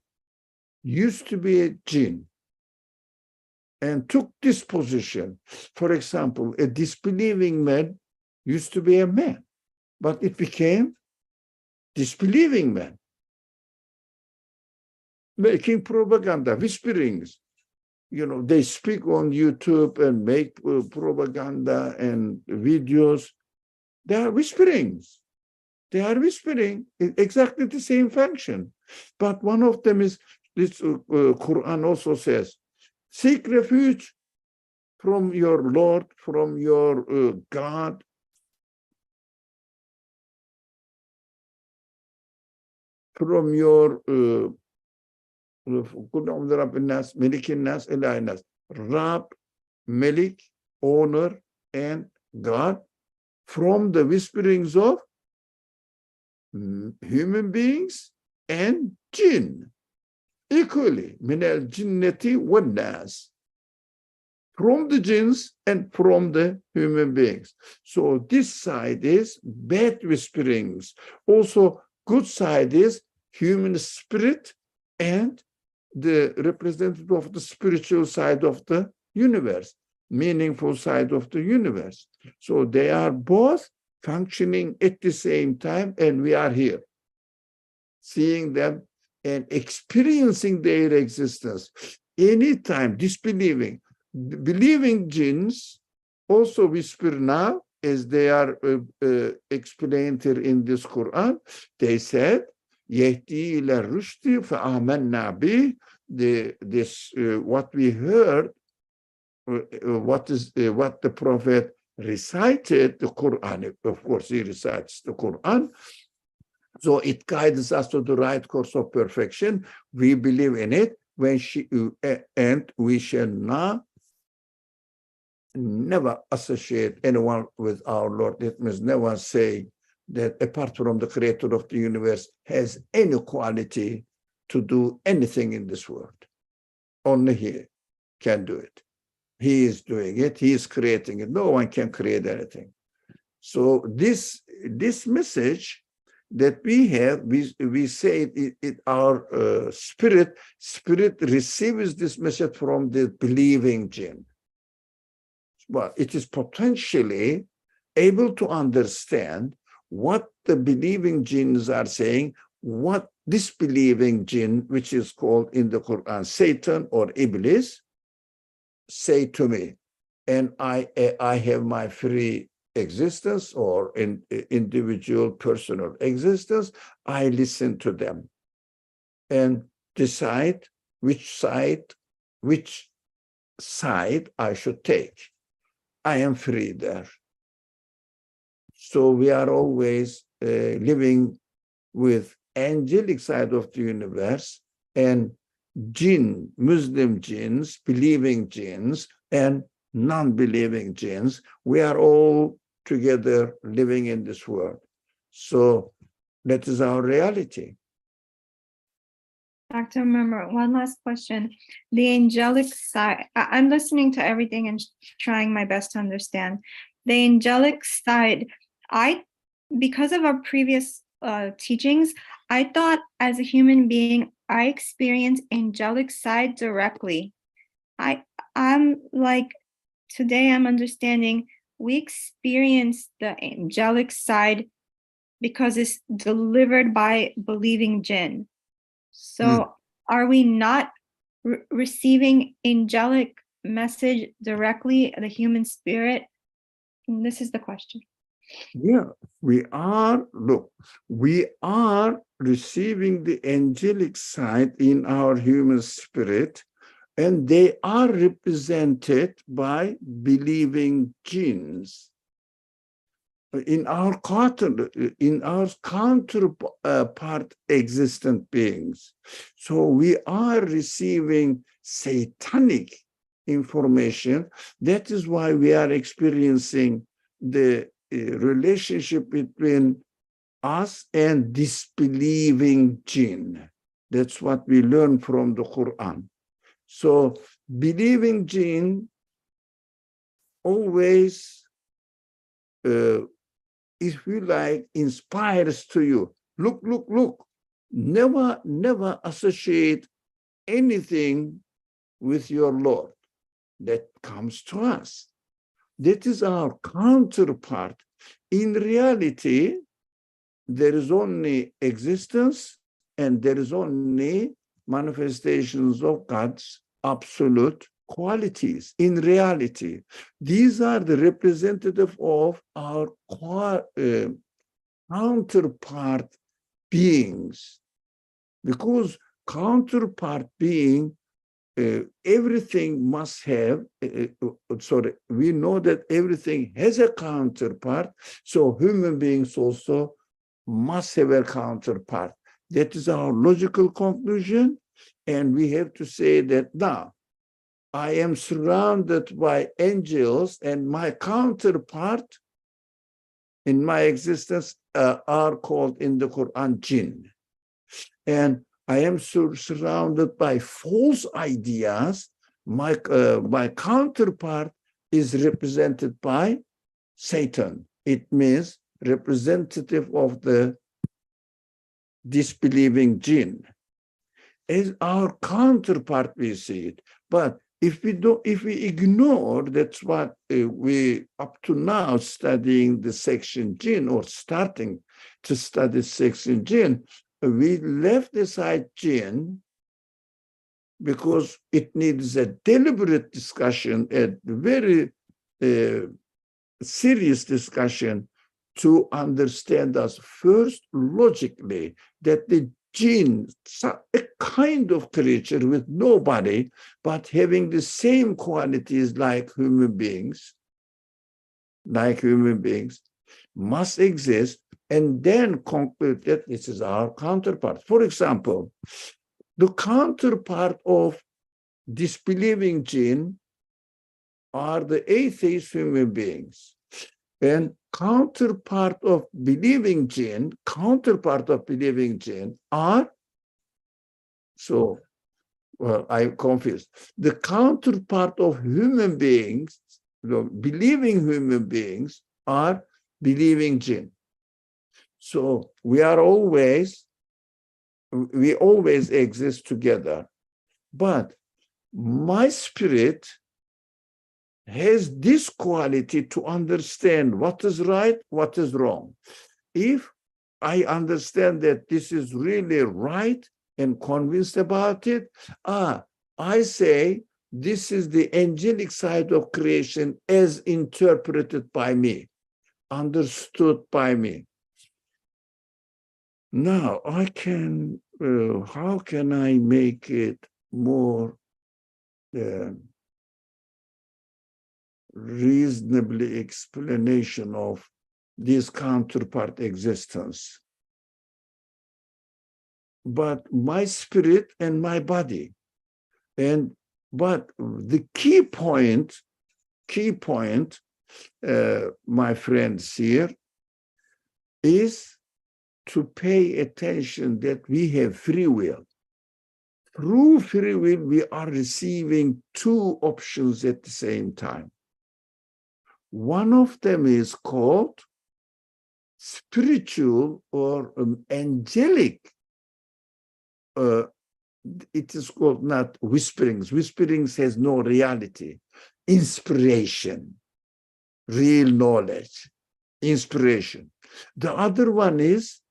used to be a jinn and took this position. For example, a disbelieving man used to be a man, but it became disbelieving man, making propaganda, whisperings. You know, they speak on YouTube and make propaganda and videos. They are whisperings. They are whispering exactly the same function. But one of them is, this Quran also says, seek refuge from your Lord, from your God. From your Rab, Malik, owner, and God, from the whisperings of human beings and jinn, equally, min al jinnati wan nas, from the jinns and from the human beings. So this side is bad whisperings. Also, good side is human spirit and the representative of the spiritual side of the universe, meaningful side of the universe. So they are both functioning at the same time, and we are here, seeing them and experiencing their existence. Anytime disbelieving, believing jinns also whisper now, as they are explained here in this Quran. They said, "Yehdi ila rushdi fa'amanna bih." This what we heard, what the Prophet recited, the Quran. Of course, he recites the Quran. So it guides us to the right course of perfection. We believe in it. And we shall never associate anyone with our Lord. It means never say that apart from the creator of the universe has any quality to do anything in this world. Only he can do it. He is doing it. He is creating it. No one can create anything. So this message that we have, we say our spirit receives this message from the believing jinn. Well, it is potentially able to understand what the believing jinns are saying, what disbelieving jinn, which is called in the Qur'an Satan or Iblis, say to me. And I have my free existence or individual personal existence. I listen to them and decide which side I should take. I am free there. So we are always living with angelic side of the universe and jinn, Muslim jinns, believing jinns, and non-believing jinns. We are all together living in this world. So that is our reality. Dr. Murmur, one last question. The angelic side, I'm listening to everything and trying my best to understand. The angelic side, because of our previous teachings, I thought as a human being, I experience angelic side directly. I'm like, today I'm understanding we experience the angelic side because it's delivered by believing jinn. So are we not receiving angelic message directly, the human spirit? And this is the question. Yeah, we are receiving the angelic side in our human spirit, and they are represented by believing jinns. In our counterpart existent beings. So we are receiving satanic information. That is why we are experiencing the relationship between us and disbelieving jinn. That's what we learn from the Qur'an. So believing jinn always if you like, inspires to you. Look. Never associate anything with your Lord. That comes to us. That is our counterpart. In reality, there is only existence and there is only manifestations of God's absolute qualities. In reality, these are the representative of our counterpart beings, because counterpart being, everything must have, we know that everything has a counterpart, so human beings also must have a counterpart. That is our logical conclusion, and we have to say that now, I am surrounded by angels, and my counterpart in my existence are called in the Quran Jinn. And I am surrounded by false ideas. My counterpart is represented by Satan. It means representative of the disbelieving jinn. As our counterpart, we see it. But if we ignore, that's what we up to now studying the section jinn, or starting to study section jinn, we left aside jinn because it needs a deliberate discussion, a very serious discussion to understand us first logically that the jinn, a kind of creature with no body, but having the same qualities like human beings, must exist, and then conclude that this is our counterpart. For example, the counterpart of disbelieving jinn are the atheist human beings. And counterpart of believing jinn are So, well, I'm confused. The counterpart of human beings, believing human beings, are believing jinn. So we always exist together. But my spirit has this quality to understand what is right, what is wrong. If I understand that this is really right and convinced about it, I say this is the angelic side of creation as interpreted by me, understood by me. Now I can, how can I make it more reasonably explanation of this counterpart existence? But my spirit and my body. But the key point, my friends here, is to pay attention that we have free will. Through free will, we are receiving two options at the same time. One of them is called spiritual or angelic. It is called not whisperings. Whisperings has no reality. Inspiration, real knowledge, inspiration. The other one is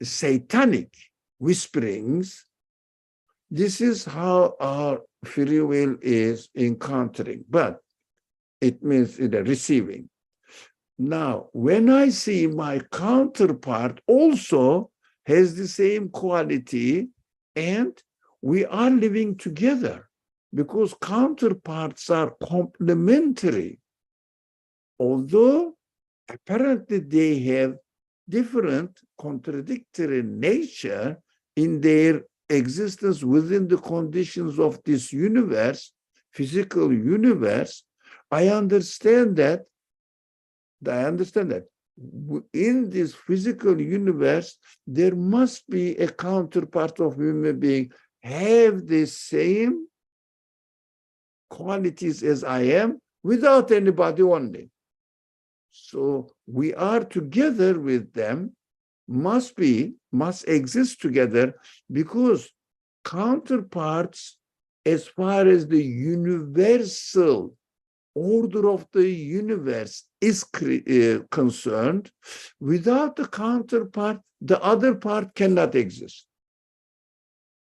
satanic whisperings. This is how our free will is encountering, but it means receiving. Now, when I see my counterpart also has the same quality, and we are living together because counterparts are complementary. Although apparently they have different contradictory nature in their existence within the conditions of this universe, physical universe, I understand that in this physical universe, there must be a counterpart of human being have the same qualities as I am without anybody only. So we are together with them, must exist together, because counterparts, as far as the universal order of the universe is concerned, without the counterpart, the other part cannot exist.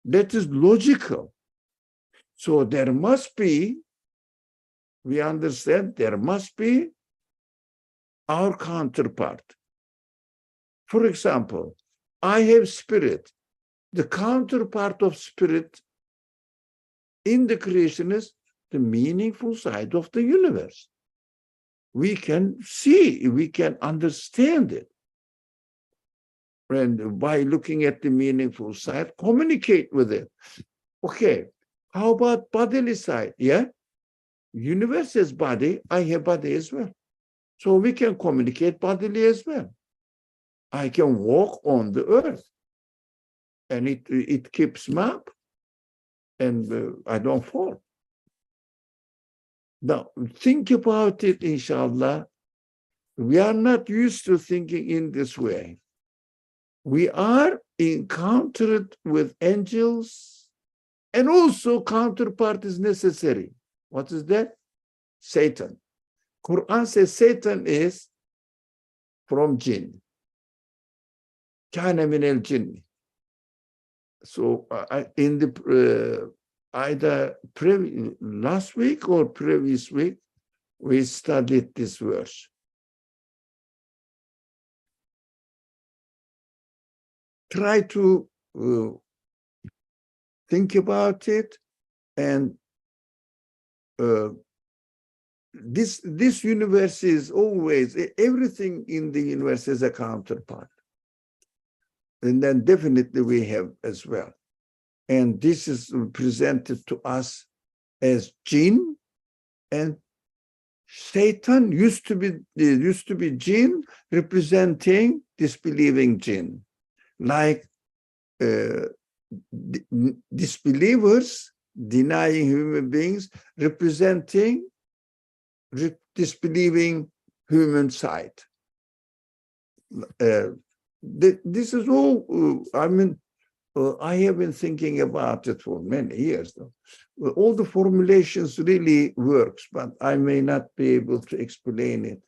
That is logical. So there must be, we understand, there must be our counterpart. For example, I have spirit. The counterpart of spirit in the creation is the meaningful side of the universe. We can see, we can understand it. And by looking at the meaningful side, communicate with it. Okay, how about bodily side? Yeah, universe has body, I have body as well. So we can communicate bodily as well. I can walk on the earth, and it keeps me up, and I don't fall. Now, think about it, inshallah. We are not used to thinking in this way. We are encountered with angels, and also counterpart is necessary. What is that? Satan. Qur'an says Satan is from Jinn. Kana min al-Jinn. So in the either last week or previous week, we studied this verse. Try to think about it, and this universe is always, everything in the universe is a counterpart. And then definitely we have as well. And this is presented to us as Jinn, and Satan used to be Jinn, representing disbelieving Jinn. Like disbelievers, denying human beings, representing disbelieving human side. This is all, I have been thinking about it for many years, though. All the formulations really works, but I may not be able to explain it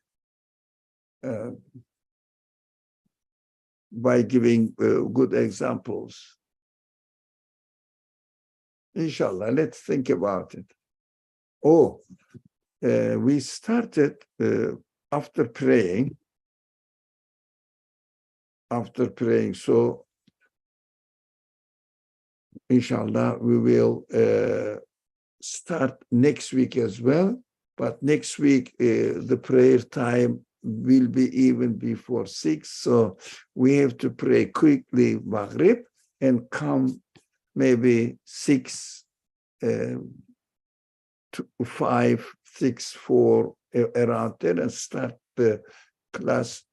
by giving good examples. Inshallah, let's think about it. Oh, we started after praying, so inshallah, we will start next week as well. But next week, the prayer time will be even before 6. So we have to pray quickly Maghrib and come maybe 6 to 5, 6, 4 around there and start the class.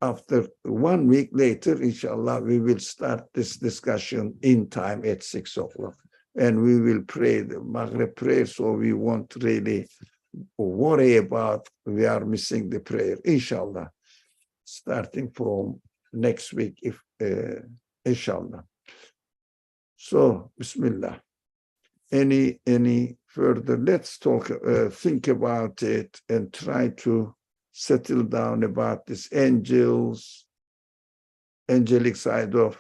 After 1 week later, inshallah, we will start this discussion in time at 6 o'clock. And we will pray the Maghrib prayer, so we won't really worry about we are missing the prayer, inshallah, starting from next week, if inshallah. So, Bismillah. Any further? Let's talk, think about it and try to settle down about this angelic side of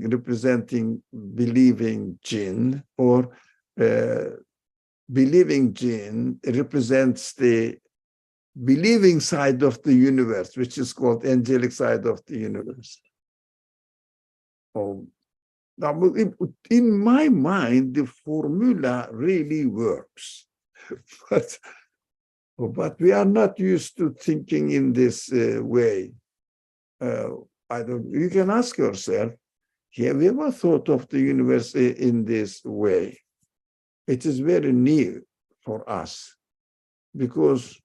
representing believing Jinn, or believing Jinn represents the believing side of the universe, which is called angelic side of the universe. Now, in my mind, the formula really works, but we are not used to thinking in this way. You can ask yourself, have you ever thought of the universe in this way? It is very new for us because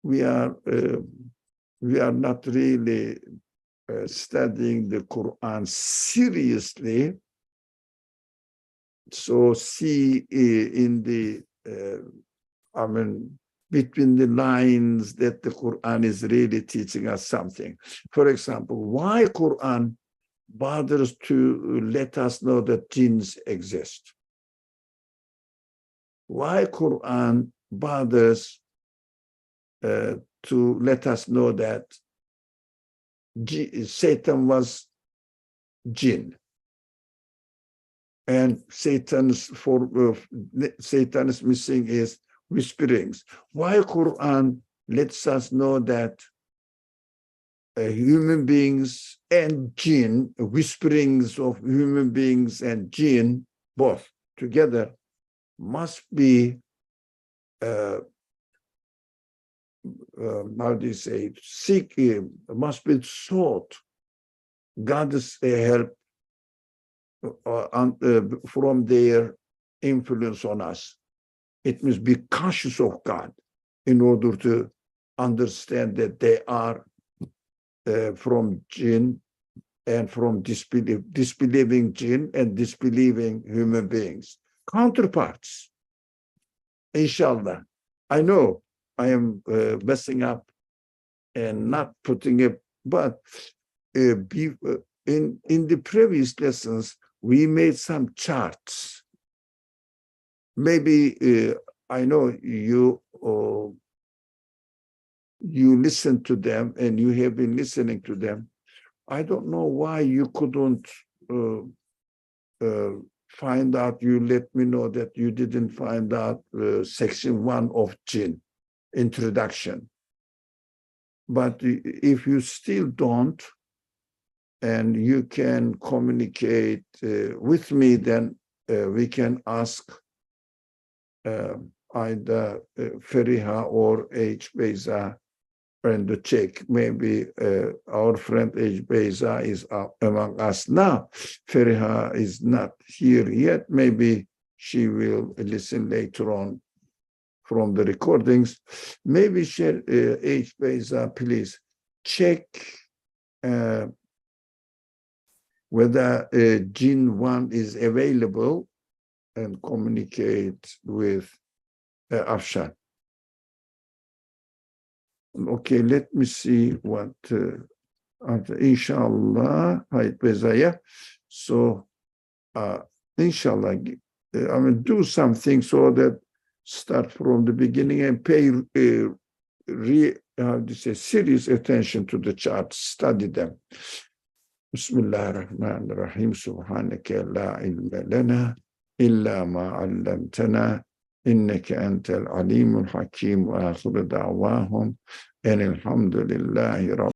we are not really studying the Qur'an seriously. So see in the, between the lines that the Qur'an is really teaching us something. For example, why Qur'an bothers to let us know that jinns exist? Why Qur'an bothers to let us know that Satan was Jinn, and Satan's missing is whisperings? Why Quran lets us know that human beings and jinn, whisperings of human beings and jinn, both together, must be how do you say, must be sought God's help from their influence on us. It must be conscious of God in order to understand that they are from jinn and from disbelieving jinn and disbelieving human beings. Counterparts, inshallah. I know I am messing up and not putting it, but in the previous lessons, we made some charts. Maybe I know you listen to them and you have been listening to them. I don't know why you couldn't find out. You let me know that you didn't find out section 1 of Jinn, introduction. But if you still don't, and you can communicate with me, then we can ask either Feriha or H. Beza and to check. Maybe our friend H. Beza is among us now. Feriha is not here yet. Maybe she will listen later on from the recordings. Maybe H. Beza, please check whether Jinn 1 is available and communicate with Afshan. Okay, let me see what, inshallah, so inshallah, I will do something so that start from the beginning and pay serious attention to the charts, study them. Bismillah ar-Rahman ar-Rahim, subhanaka la ilma lana illa ma 'allamtana innaka antal alimul hakim, wa akhiru da'wahum and alhamdulillahi rabbil